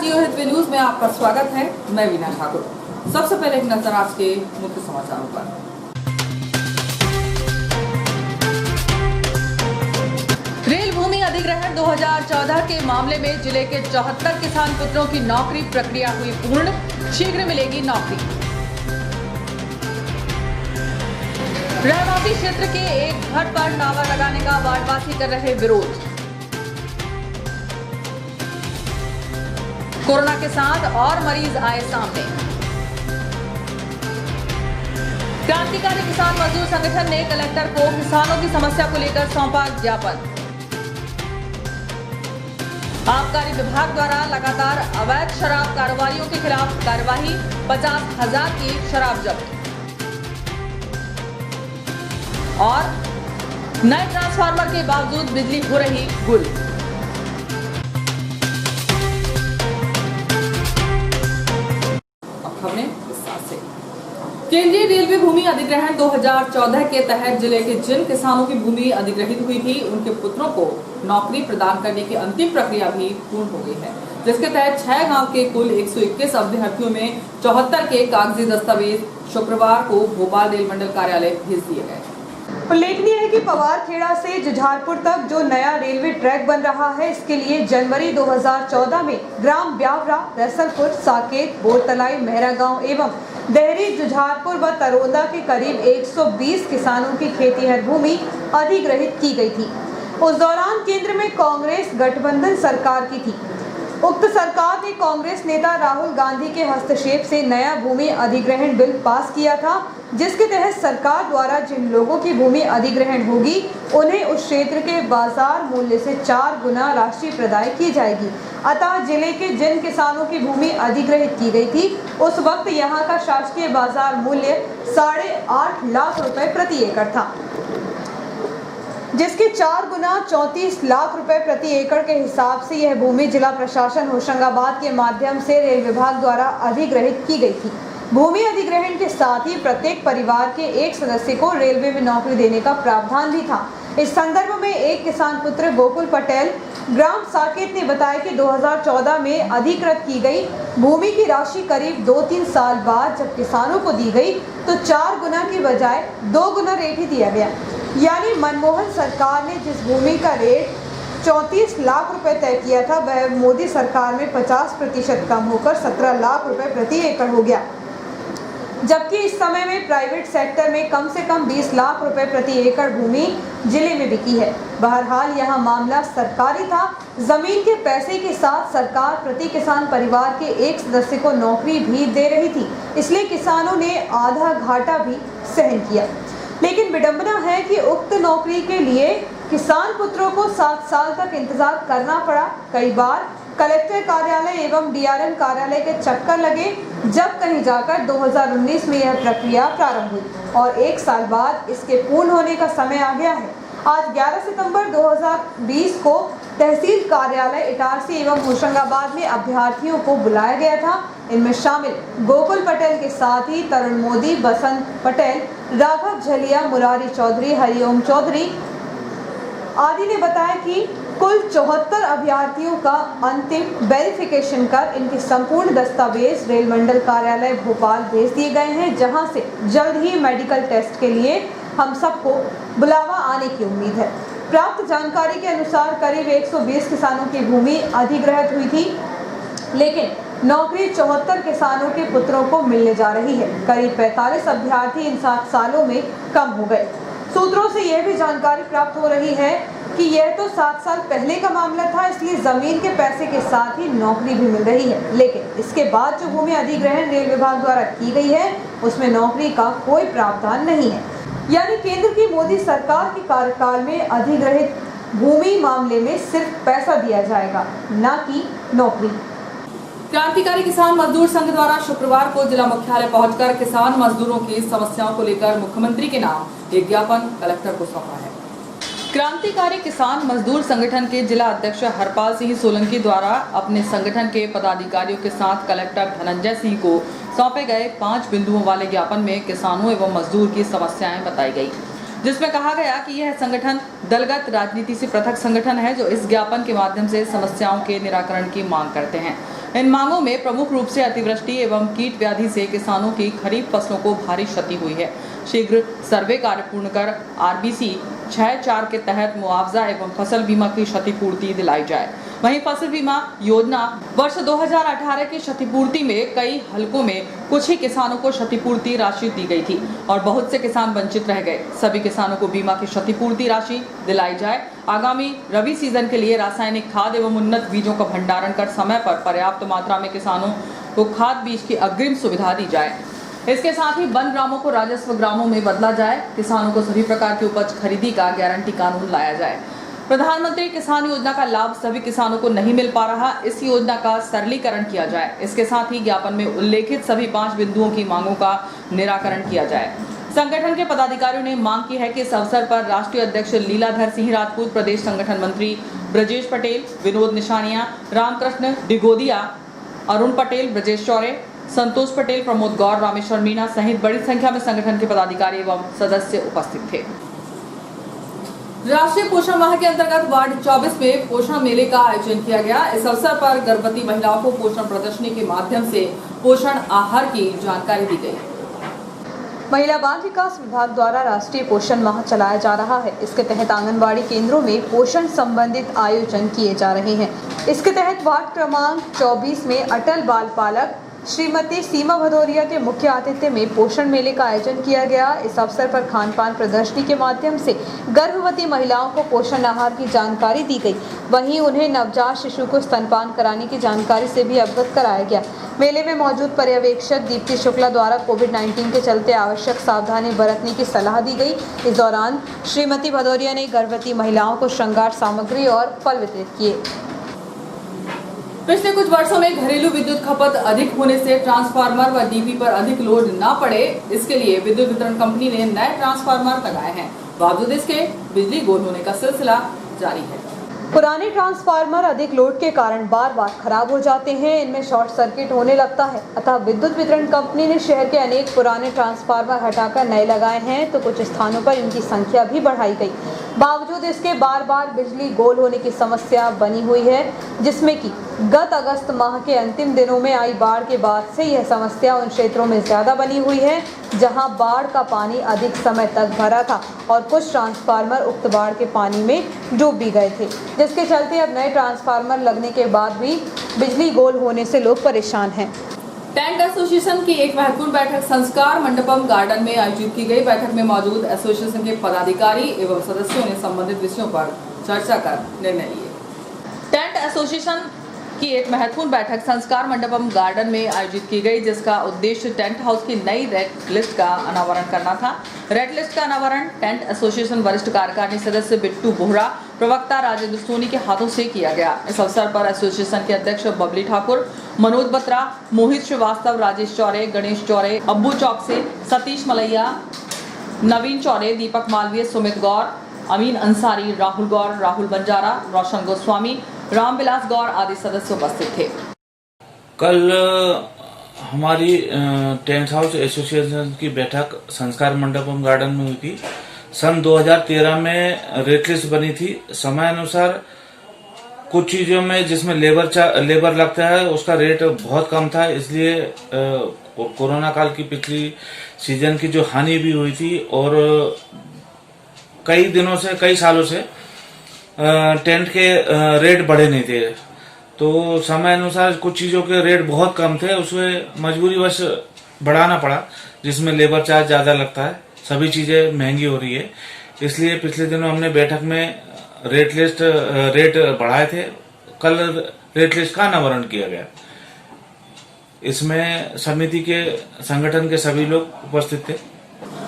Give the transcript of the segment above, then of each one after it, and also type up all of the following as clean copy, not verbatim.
भारतीय हित न्यूज में आपका स्वागत है। मैं वीना ठाकुर। सबसे पहले एक नजर आज के मुख्य समाचारों पर। रेल भूमि अधिग्रहण 2014 के मामले में जिले के 74 किसान पुत्रों की नौकरी प्रक्रिया हुई पूर्ण, शीघ्र मिलेगी नौकरी। रहवासी क्षेत्र के एक घर पर नावा लगाने का वार्डवासी कर रहे विरोध। कोरोना के साथ और मरीज आए सामने। क्रांतिकारी किसान मजदूर संगठन ने कलेक्टर को किसानों की समस्या को लेकर सौंपा ज्ञापन। आबकारी विभाग द्वारा लगातार अवैध शराब कारोबारियों के खिलाफ कार्यवाही, 50,000 की शराब जब्त। और नए ट्रांसफार्मर के बावजूद बिजली हो रही गुल। केंद्रीय रेलवे भूमि अधिग्रहण 2014 के तहत जिले के जिन किसानों की भूमि अधिग्रहित हुई थी, उनके पुत्रों को नौकरी प्रदान करने की अंतिम प्रक्रिया भी पूर्ण हो गई है, जिसके तहत 6 गांव के कुल 121 अभ्यर्थियों में 74 के कागजी दस्तावेज शुक्रवार को भोपाल रेल मंडल कार्यालय भेज दिए गए। उल्लेखनीय है कि पवारखेड़ा से जुझारपुर तक जो नया रेलवे ट्रैक बन रहा है, इसके लिए जनवरी 2014 में ग्राम ब्यावरा, रसलपुर, साकेत, बोरतलाई, मेहरागांव एवं देहरी, जुझारपुर व तरोदा के करीब 120 किसानों की खेतीहर भूमि अधिग्रहित की गई थी। उस दौरान केंद्र में कांग्रेस गठबंधन सरकार की थी। उक्त सरकार ने कांग्रेस नेता राहुल गांधी के हस्तक्षेप से नया भूमि अधिग्रहण बिल पास किया था, जिसके तहत सरकार द्वारा जिन लोगों की भूमि अधिग्रहण होगी, उन्हें उस क्षेत्र के बाजार मूल्य से 4 गुना राशि प्रदान की जाएगी। अतः जिले के जिन किसानों की भूमि अधिग्रहित की गई थी, उस वक्त यहां का शासकीय बाजार मूल्य 8.5 लाख रुपए प्रति एकड़ था, जिसके 4 गुना 34 लाख रुपए प्रति एकड़ के हिसाब से यह भूमि जिला प्रशासन होशंगाबाद के माध्यम से रेल विभाग द्वारा अधिग्रहित की गई थी। भूमि अधिग्रहण के साथ ही प्रत्येक परिवार के एक सदस्य को रेलवे में नौकरी देने का प्रावधान भी था। इस संदर्भ में एक किसान पुत्र गोकुल पटेल ग्राम साकेत ने बताया कि 2014 में अधिकृत की गई भूमि की राशि करीब 2-3 साल बाद जब किसानों को दी गई तो 4 गुना की बजाय 2 गुना रेट ही दिया गया। यानी मनमोहन सरकार ने जिस भूमि का रेट 34 लाख रुपए तय किया था, वह मोदी सरकार में 50% कम होकर 17 लाख रुपए प्रति एकड़ हो गया, जबकि इस समय में प्राइवेट सेक्टर में कम से कम 20 लाख रुपए प्रति एकड़ भूमि जिले में बिकी है। बहरहाल यहां मामला सरकारी था। जमीन के पैसे के साथ सरकार प्रति किसान परिवार के एक सदस्य को नौकरी भी दे रही थी, इसलिए किसानों ने आधा घाटा भी सहन किया। लेकिन विडंबना है कि उक्त नौकरी के लिए किसान पुत्रों को 7 साल तक इंतजार करना पड़ा। कई बार कलेक्टर कार्यालय एवं डीआरएम कार्यालय के चक्कर लगे, जब कहीं जाकर 2019 में यह प्रक्रिया प्रारंभ हुई और 1 साल बाद इसके पूर्ण होने का समय आ गया है। आज 11 सितंबर 2020 को तहसील कार्यालय इटारसी एवं होशंगाबाद में अभ्यर्थियों को बुलाया गया था। इनमें शामिल गोकुल पटेल के साथ ही तरुण मोदी, बसंत पटेल, राघव झलिया, मुरारी चौधरी, हरिओम चौधरी आदि ने बताया कि कुल 74 अभ्यर्थियों का अंतिम वेरिफिकेशन कर इनके संपूर्ण दस्तावेज रेल मंडल कार्यालय भोपाल भेज दिए गए हैं, जहां से जल्द ही मेडिकल टेस्ट के लिए हम सबको बुलावा आने की उम्मीद है। प्राप्त जानकारी के अनुसार करीब 120 किसानों की भूमि अधिग्रहित हुई थी, लेकिन नौकरी 74 किसानों के पुत्रों को मिलने जा रही है। करीब 45 अभ्यर्थी इन 7 सालों में कम हो गए। सूत्रों से यह भी जानकारी प्राप्त हो रही है कि यह तो 7 साल पहले का मामला था, इसलिए जमीन के पैसे के साथ ही नौकरी भी मिल रही है। लेकिन इसके बाद जो भूमि अधिग्रहण रेल विभाग द्वारा की गई है, उसमें नौकरी का कोई प्रावधान नहीं है। यानी केंद्र की मोदी सरकार के कार्यकाल में अधिग्रहित भूमि मामले में सिर्फ पैसा दिया जाएगा, न कि नौकरी। क्रांतिकारी किसान मजदूर संघ द्वारा शुक्रवार को जिला मुख्यालय पहुंचकर किसान मजदूरों की समस्याओं को लेकर मुख्यमंत्री के नाम एक ज्ञापन कलेक्टर को सौंपा है। क्रांतिकारी किसान मजदूर संगठन के जिला अध्यक्ष हरपाल सिंह सोलंकी द्वारा अपने संगठन के पदाधिकारियों के साथ कलेक्टर धनंजय सिंह को सौंपे गए 5 बिंदुओं वाले ज्ञापन में किसानों एवं मजदूर की समस्याएं बताई गई, जिसमें कहा गया कि यह संगठन दलगत राजनीति से पृथक संगठन है, जो इस ज्ञापन के माध्यम से समस्याओं के निराकरण की मांग करते हैं। इन मांगों में प्रमुख रूप से अतिवृष्टि एवं कीट व्याधि से किसानों की खरीफ फसलों को भारी क्षति हुई है। शीघ्र सर्वे कार्य पूर्ण कर RBC 6-4 के तहत मुआवजा एवं फसल बीमा की क्षतिपूर्ति दिलाई जाए। वहीं फसल बीमा योजना वर्ष 2018 की क्षतिपूर्ति में कई हलकों में कुछ ही किसानों को क्षतिपूर्ति राशि दी गई थी और बहुत से किसान वंचित रह गए। सभी किसानों को बीमा की क्षतिपूर्ति राशि दिलाई जाए। आगामी रबी सीजन के लिए रासायनिक खाद एवं उन्नत बीजों का भंडारण कर समय पर पर्याप्त मात्रा में किसानों को खाद बीज की अग्रिम सुविधा दी जाए। इसके साथ ही वन ग्रामों को राजस्व ग्रामों में बदला जाए। किसानों को सभी प्रकार की उपज खरीदी का गारंटी कानून लाया जाए। प्रधानमंत्री किसान योजना का लाभ सभी किसानों को नहीं मिल पा रहा, इस योजना का सरलीकरण किया जाए। इसके साथ ही ज्ञापन में उल्लेखित सभी 5 बिंदुओं की मांगों का निराकरण किया जाए। संगठन के पदाधिकारियों ने मांग की है कि इस अवसर पर राष्ट्रीय अध्यक्ष लीलाधर सिंह राजपूत, प्रदेश संगठन मंत्री ब्रजेश पटेल, विनोद निशानिया, रामकृष्ण डिगोदिया, अरुण पटेल, ब्रजेश चौरे, संतोष पटेल, प्रमोद गौर, रामेश्वर मीणा सहित बड़ी संख्या में संगठन के पदाधिकारी एवं सदस्य उपस्थित थे। राष्ट्रीय पोषण माह के अंतर्गत वार्ड 24 में पोषण मेले का आयोजन किया गया। इस अवसर पर गर्भवती महिलाओं को पोषण प्रदर्शनी के माध्यम से पोषण आहार की जानकारी दी गई। महिला बाल विकास विभाग द्वारा राष्ट्रीय पोषण माह चलाया जा रहा है। इसके तहत आंगनबाड़ी केंद्रों में पोषण संबंधित आयोजन किए जा रहे हैं। इसके तहत वार्ड क्रमांक 24 में अटल बाल पालक श्रीमती सीमा भदौरिया के मुख्य आतिथ्य में पोषण मेले का आयोजन किया गया। इस अवसर पर खान पान प्रदर्शनी के माध्यम से गर्भवती महिलाओं को पोषण आहार की जानकारी दी गई। वहीं उन्हें नवजात शिशु को स्तनपान कराने की जानकारी से भी अवगत कराया गया। मेले में मौजूद पर्यवेक्षक दीप्ति शुक्ला द्वारा कोविड-19 के चलते आवश्यक सावधानी बरतने की सलाह दी गई। इस दौरान श्रीमती भदौरिया ने गर्भवती महिलाओं को श्रृंगार सामग्री और फल वितरित किए। पिछले कुछ वर्षों में घरेलू विद्युत खपत अधिक होने से ट्रांसफार्मर व डीपी पर अधिक लोड न पड़े, इसके लिए विद्युत वितरण कंपनी ने नए ट्रांसफार्मर लगाए हैं। बावजूद इसके बिजली गोल होने का सिलसिला जारी है। पुराने ट्रांसफार्मर अधिक लोड के कारण बार बार खराब हो जाते हैं। इनमें शॉर्ट सर्किट होने लगता है। अतः विद्युत वितरण कंपनी ने शहर के अनेक पुराने ट्रांसफार्मर हटाकर नए लगाए हैं, तो कुछ स्थानों पर इनकी संख्या भी बढ़ाई गई। बावजूद इसके बार बार बिजली गोल होने की समस्या बनी हुई है, जिसमें कि गत अगस्त माह के अंतिम दिनों में आई बाढ़ के बाद से यह समस्या उन क्षेत्रों में ज़्यादा बनी हुई है जहां बाढ़ का पानी अधिक समय तक भरा था और कुछ ट्रांसफार्मर उक्त बाढ़ के पानी में डूब भी गए थे, जिसके चलते अब नए ट्रांसफार्मर लगने के बाद भी बिजली गोल होने से लोग परेशान हैं। टेंट एसोसिएशन की एक महत्वपूर्ण बैठक संस्कार मंडपम गार्डन में आयोजित की गई। बैठक में मौजूद एसोसिएशन के पदाधिकारी एवं सदस्यों ने संबंधित विषयों पर चर्चा कर निर्णय लिए। टेंट एसोसिएशन की एक महत्वपूर्ण बैठक संस्कार मंडपम गार्डन में आयोजित की गई, जिसका उद्देश्य टेंट हाउस की नई रेड लिस्ट का अनावरण करना था। रेड लिस्ट का अनावरण टेंट एसोसिएशन वरिष्ठ कार्यकारिणी सदस्य बिट्टू बोहरा, प्रवक्ता राजेंद्र सोनी के हाथों से किया गया। इस अवसर पर एसोसिएशन के अध्यक्ष बबली ठाकुर, मनोज बत्रा, मोहित श्रीवास्तव, राजेश चौरे, गणेश चौरे, अब्बू चौक से सतीश मलैया, नवीन चौरे, दीपक मालवीय, सुमित गौर, अमीन अंसारी, राहुल गौर, राहुल बंजारा, रोशन गोस्वामी, रामविलास गौर आदि सदस्य उपस्थित थे। कल हमारी टेंट हाउस एसोसिएशन की बैठक संस्कार मंडपम गार्डन में हुई थी। सन 2013 में रेट लिस्ट बनी थी। समय अनुसार कुछ चीजों में जिसमें लेबर लगता है उसका रेट बहुत कम था, इसलिए कोरोना काल की पिछली सीजन की जो हानि भी हुई थी और कई सालों से टेंट के रेट बढ़े नहीं थे, तो समय अनुसार कुछ चीजों के रेट बहुत कम थे, उसमें मजबूरीवश बढ़ाना पड़ा, जिसमें लेबर चार्ज ज्यादा लगता है। सभी चीजें महंगी हो रही है, इसलिए पिछले दिनों हमने बैठक में रेट बढ़ाए थे। कल रेट लिस्ट का अनावरण किया गया। इसमें समिति के संगठन के सभी लोग उपस्थित थे।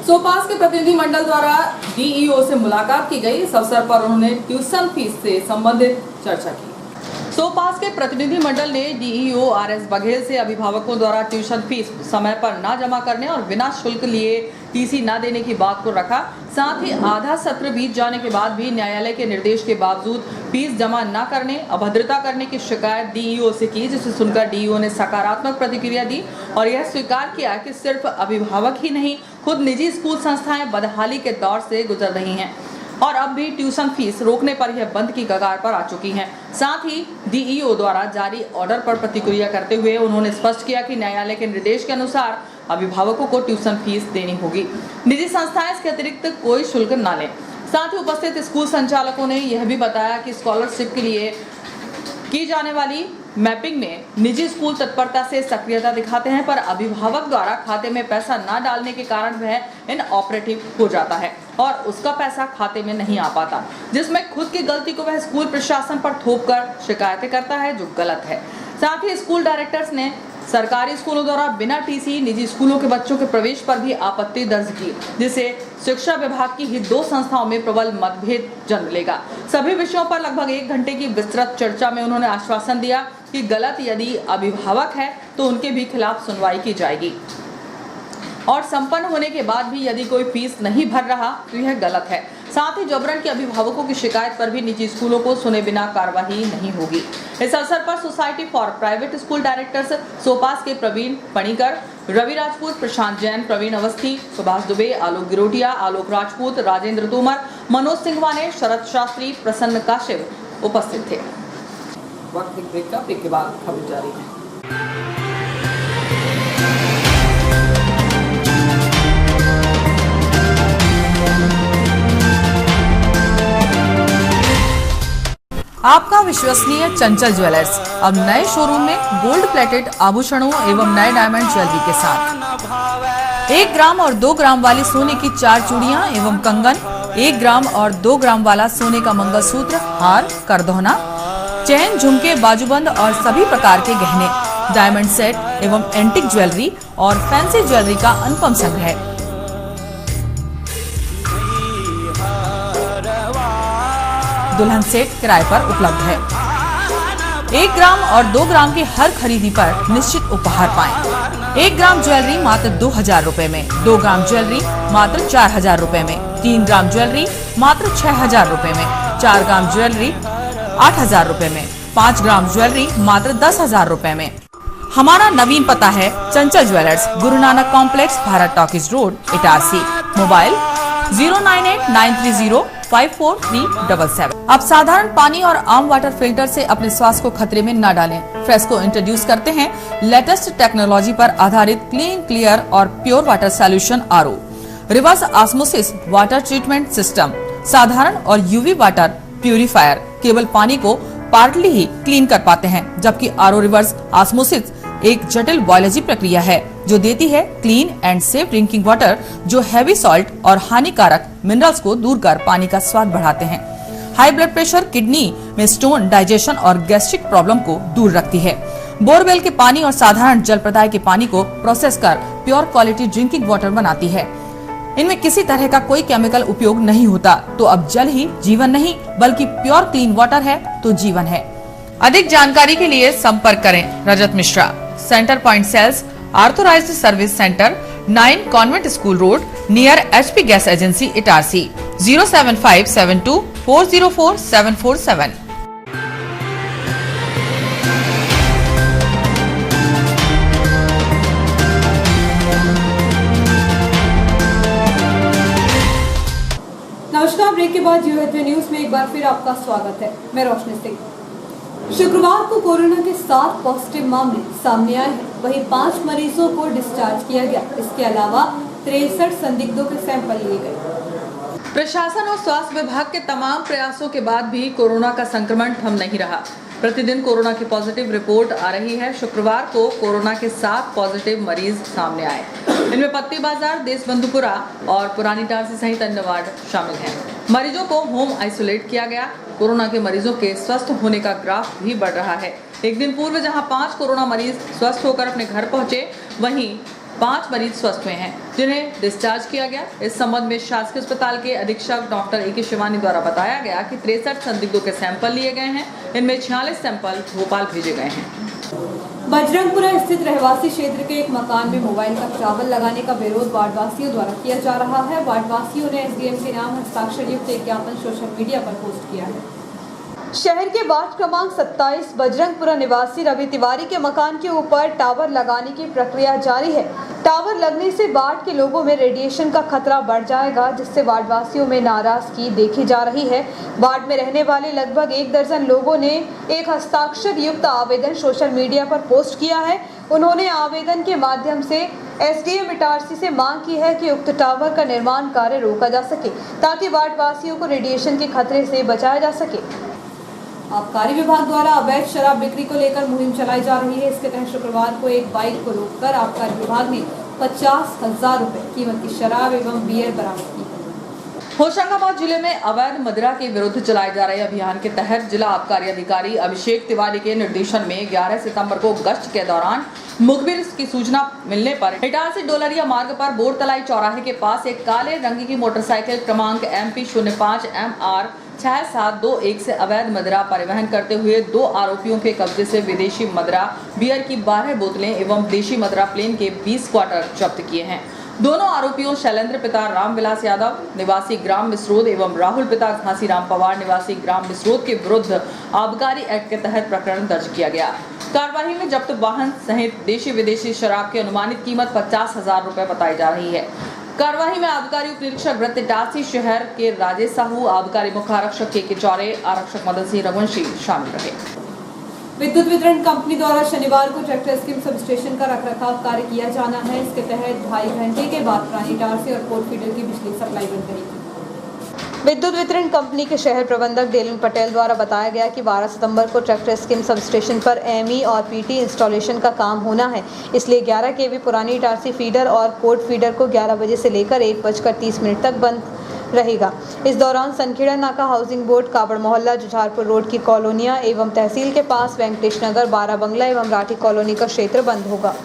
सोपास के प्रतिनिधि मंडल द्वारा डीईओ से मुलाकात की गई। इस अवसर पर उन्होंने ट्यूशन फीस से संबंधित चर्चा की। सोपास के प्रतिनिधि मंडल ने डीईओ आरएस बघेल से अभिभावकों द्वारा ट्यूशन फीस समय पर न जमा करने और बिना शुल्क लिए टीसी न देने की बात को रखा। साथ ही आधा सत्र बीत जाने के बाद भी न्यायालय के निर्देश के बावजूद फीस जमा न करने, अभद्रता करने की शिकायत डीईओ से की, जिसे सुनकर डीईओ ने सकारात्मक प्रतिक्रिया दी और यह स्वीकार किया कि सिर्फ अभिभावक ही नहीं, खुद निजी स्कूल संस्थाएं बदहाली के दौर से गुजर रही हैं। और अब भी ट्यूशन फीस रोकने पर यह बंद की कगार पर आ चुकी हैं। साथ ही डीईओ द्वारा जारी ऑर्डर पर प्रतिक्रिया करते हुए उन्होंने स्पष्ट किया कि न्यायालय के निर्देश के अनुसार अभिभावकों को ट्यूशन फीस देनी होगी। निजी संस्थाएं इसके अतिरिक्त कोई शुल्क न लें। साथ ही उपस्थित स्कूल संचालकों ने यह भी बताया कि स्कॉलरशिप के लिए की जाने वाली मैपिंग में निजी स्कूल तत्परता से सक्रियता दिखाते हैं, पर अभिभावक द्वारा खाते में पैसा न डालने के कारण वह इनऑपरेटिव हो जाता है और उसका पैसा खाते में नहीं आ पाता, जिसमें खुद की गलती को वह स्कूल प्रशासन पर थोपकर शिकायतें करता है, जो गलत है। साथ ही स्कूल डायरेक्टर्स ने सरकारी स्कूलों द्वारा बिना टीसी निजी स्कूलों के बच्चों के प्रवेश पर भी आपत्ति दर्ज की, जिससे शिक्षा विभाग की ही दो संस्थाओं में प्रबल मतभेद जन्म लेगा। सभी विषयों पर लगभग 1 घंटे की विस्तृत चर्चा में उन्होंने आश्वासन दिया कि गलत यदि अभिभावक है तो उनके भी खिलाफ सुनवाई की जाएगी और संपन्न होने के बाद भी यदि कोई फीस नहीं भर रहा तो यह गलत है। साथ ही जबरन के अभिभावकों की शिकायत पर भी निजी स्कूलों को सुने बिना कार्रवाई नहीं होगी। इस अवसर पर society for private school directors SOPAS के प्रवीण पणिकर, रवि राजपूत, प्रशांत जैन, प्रवीण अवस्थी, सुभाष दुबे, आलोक गिरोटिया, आलोक राजपूत, राजेंद्र तोमर, मनोज सिंघवाने, शरद शास्त्री, प्रसन्न काशिव उपस्थित थे। वक्त ब्रेक का, ब्रेक के बाद खबर जारी है। आपका विश्वसनीय चंचल ज्वेलर्स अब नए शोरूम में गोल्ड प्लेटेड आभूषणों एवं नए डायमंड ज्वेलरी के साथ 1 ग्राम और 2 ग्राम वाली सोने की 4 चूड़ियां एवं कंगन, 1 ग्राम और 2 ग्राम वाला सोने का मंगलसूत्र, हार, करदौना, चैन, झुमके, बाजूबंद और सभी प्रकार के गहने, डायमंड सेट एवं एंटिक ज्वेलरी और फैंसी ज्वेलरी का अनुपम संग्रह। दुल्हन सेट किराए पर उपलब्ध है। 1 ग्राम और 2 ग्राम की हर खरीदी पर निश्चित उपहार पाएं। 1 ग्राम ज्वेलरी मात्र 2000 रुपए में, 2 ग्राम ज्वेलरी मात्र 4000 रुपए में, 3 ग्राम ज्वेलरी मात्र 6000 रुपए में, 4 ग्राम ज्वेलरी 8000 रुपए में, 5 ग्राम ज्वेलरी मात्र 10000 रुपए में। हमारा नवीन पता है चंचल jewellers, Guru Nanak complex, Bharat talkies road, Itarsi. Mobile 09893054377। अब साधारण पानी और आम वाटर फिल्टर से अपने स्वास्थ्य को खतरे में न डालें। फ्रेस्को इंट्रोड्यूस करते हैं लेटेस्ट टेक्नोलॉजी पर आधारित क्लीन, क्लियर और pure water solution RO, reverse osmosis water treatment system, साधारण और यूवी वाटर प्यूरिफायर केवल पानी को पार्टली ही क्लीन कर पाते हैं, जबकि आरओ रिवर्स ऑस्मोसिस एक जटिल बायोलॉजी प्रक्रिया है जो देती है clean and safe drinking water, जो हैवी सॉल्ट और हानिकारक मिनरल्स को दूर कर पानी का स्वाद बढ़ाते हैं। हाई ब्लड प्रेशर, किडनी में स्टोन, डाइजेशन और गैस्ट्रिक प्रॉब्लम को दूर रखती है। बोरवेल के पानी और साधारण जल प्रदाय के पानी को प्रोसेस कर प्योर क्वालिटी ड्रिंकिंग वाटर बनाती है। इनमें किसी तरह का कोई केमिकल उपयोग नहीं होता, तो अब जल ही जीवन नहीं बल्कि प्योर क्लीन वाटर है तो जीवन है। अधिक जानकारी के लिए संपर्क करें Rajat Mishra, centre point sales, authorised service centre, 9 convent school road, near HP gas agency, Itarsi. 07572404747। नमस्कार, ब्रेक के बाद यूएचए न्यूज में एक बार फिर आपका स्वागत है। मैं रोशनी सिंह। शुक्रवार को कोरोना के 7 पॉजिटिव मामले सामने आए हैं, वहीं 5 मरीजों को डिस्चार्ज किया गया। इसके अलावा 63 संदिग्धों के सैंपल लिए गए। प्रशासन और स्वास्थ्य विभाग के तमाम प्रयासों के बाद भी कोरोना का संक्रमण थम नहीं रहा। प्रतिदिन कोरोना की पॉजिटिव रिपोर्ट आ रही है। शुक्रवार को कोरोना के 7 पॉजिटिव मरीज सामने आए। इनमें पत्ती बाजार, देशबंधुपुरा और पुरानी टारसी सहित अन्य वार्ड शामिल हैं। मरीजों को होम आइसोलेट किया गया। कोरोना के मरीजों के स्वस्थ होने का ग्राफ भी बढ़ रहा है। एक दिन पूर्व जहां 5 कोरोना मरीज स्वस्थ होकर अपने घर पहुंचे, वहीं 5 मरीज स्वस्थ हुए हैं जिन्हें डिस्चार्ज किया गया। इस संबंध में शासकीय अस्पताल के अधीक्षक डॉक्टर AK शिवानी द्वारा बताया गया कि 63 संदिग्धों के सैंपल लिए गए हैं। इनमें 46 सैंपल भोपाल भेजे गए हैं। बजरंगपुरा स्थित रहवासी क्षेत्र के एक मकान में मोबाइल का टावर लगाने का विरोध वार्डवासियों द्वारा किया जा रहा है। वार्डवासियों ने SDM के नाम हस्ताक्षर युक्त एक ज्ञापन सोशल मीडिया पर पोस्ट किया है। शहर के वार्ड क्रमांक 27 बजरंगपुरा निवासी रवि तिवारी के मकान के ऊपर टावर लगाने की प्रक्रिया जारी है। टावर लगने से वार्ड के लोगों में रेडिएशन का खतरा बढ़ जाएगा, जिससे वार्ड वासियों में नाराजगी देखी जा रही है। वार्ड में रहने वाले लगभग 1 दर्जन लोगों ने एक हस्ताक्षर युक्त आवेदन सोशल मीडिया पर पोस्ट किया है। उन्होंने आवेदन के माध्यम से एसडीएम इटारसी से मांग की है कि उक्त टावर का निर्माण कार्य रोका जा सके, ताकि वार्ड वासियों को रेडिएशन के खतरे से बचाया जा सके। आबकारी विभाग द्वारा अवैध शराब बिक्री को लेकर मुहिम चलाई जा रही है। इसके तहत शुक्रवार को एक बाइक को रोककर आबकारी विभाग ने 50,000 रुपए कीमत की शराब एवं बियर बरामद की। होशंगाबाद जिले में अवैध मदिरा के विरुद्ध चलाए जा रहे अभियान के तहत जिला आबकारी अधिकारी अभिषेक तिवारी के निर्देशन में 11 सितंबर को गश्त के दौरान मुखबिर की सूचना मिलने पर इटारसी डोलरिया मार्ग पर बोरतलाई चौराहे के पास एक काले रंग की मोटरसाइकिल क्रमांक MP 05 MR 6721 से अवैध मदिरा परिवहन करते हुए 2 आरोपियों के कब्जे से विदेशी मदिरा बियर की 12 बोतलें एवं देशी मदिरा प्लेन के 20 क्वार्टर जब्त किए हैं। दोनों आरोपियों शैलेंद्र पिता रामविलास यादव निवासी ग्राम मिसरोद एवं राहुल पिता घासीराम पवार निवासी ग्राम मिसरोद के विरुद्ध आबकारी एक्ट के तहत प्रकरण दर्ज किया गया। कार्यवाही में जब्त वाहन सहित देशी विदेशी शराब की अनुमानित कीमत 50,000 रुपए बताई जा रही है। कार्यवाही में आबकारी उप निरीक्षक वृत्त इटारसी शहर के राजेश साहू, आबकारी मुख्य आरक्षक के चौरे, आरक्षक मदन सिंह रघुवंशी शामिल रहे। विद्युत वितरण कंपनी द्वारा शनिवार को ट्रैक्टर स्कीम सब स्टेशन का रखरखाव कार्य किया जाना है। इसके तहत 2.5 घंटे के बाद पुरानी इटारसी और कोट फीडर की बिजली सप्लाई बंद रहेगी। विद्युत वितरण कंपनी के शहर प्रबंधक डेलन पटेल द्वारा बताया गया कि 12 सितंबर को ट्रैक्टर स्कीम सब स्टेशन पर एमई और पीटी इंस्टॉलेशन का काम होना है, इसलिए 11 केवी पुरानी इटारसी फीडर और कोट फीडर को 11 बजे से लेकर 1:30 तक बंद रहेगा। इस दौरान सनखेड़ा नाका, हाउसिंग बोर्ड, काबड़ मोहल्ला, जुझारपुर रोड की कॉलोनियां एवं तहसील के पास वेंकटेश नगर, 12 बंगला एवं राठी कॉलोनी का क्षेत्र बंद होगा।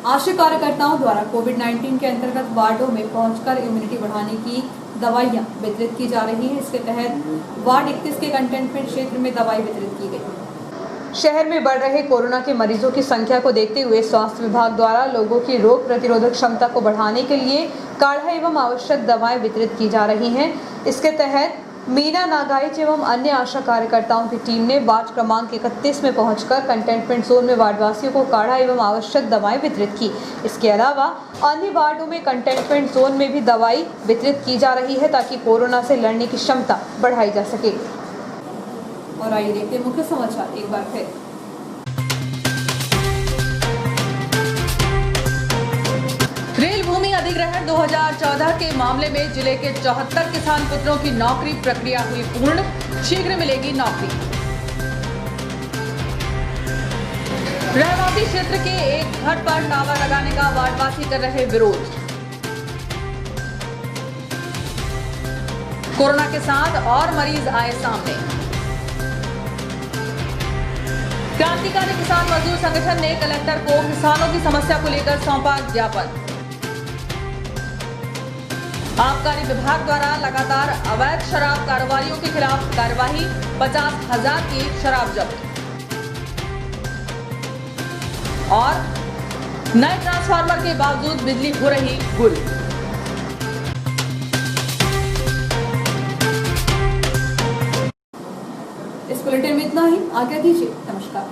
आशा कार्यकर्ताओं द्वारा कोविड-19 के अंतर्गत वार्डों में पहुंचकर इम्यूनिटी बढ़ाने की दवाइयां वितरित की जा रही है। इसके तहत वार्ड 31 के कंटेनमेंट क्षेत्र में दवाई वितरित की गई। शहर में बढ़ रहे कोरोना के मरीजों की संख्या को देखते हुए स्वास्थ्य विभाग द्वारा लोगों की रोग प्रतिरोधक क्षमता को बढ़ाने के लिए काढ़ा एवं आवश्यक दवाएं वितरित की जा रही हैं। इसके तहत मीना नागाइच एवं अन्य आशा कार्यकर्ताओं की टीम ने वार्ड क्रमांक 31 में पहुंचकर कंटेनमेंट जोन में वार्डवासियों को काढ़ा एवं आवश्यक दवाएं वितरित की। इसके अलावा अन्य वार्डों में कंटेनमेंट जोन में भी दवाई वितरित की जा रही है, ताकि कोरोना से लड़ने की क्षमता बढ़ाई जा सके। और आइए देखते हैं मुख्य समाचार एक बार फिर। रेल भूमि अधिग्रहण 2014 के मामले में जिले के 74 किसान पुत्रों की नौकरी प्रक्रिया हुई पूर्ण, शीघ्र मिलेगी नौकरी। रहवासी क्षेत्र के एक घर पर टावर लगाने का वार्डवासी कर रहे विरोध। कोरोना के साथ और मरीज आए सामने। क्रांतिकारी किसान मजदूर संगठन ने कलेक्टर को किसानों की समस्या को लेकर सौंपा ज्ञापन। आबकारी विभाग द्वारा लगातार अवैध शराब कारोबारियों के खिलाफ कार्यवाही, 50,000 की शराब जब्त। और नए ट्रांसफार्मर के बावजूद बिजली हो रही गुल। इस बुलेटिन में इतना ही। आज्ञा दीजिए। नमस्कार।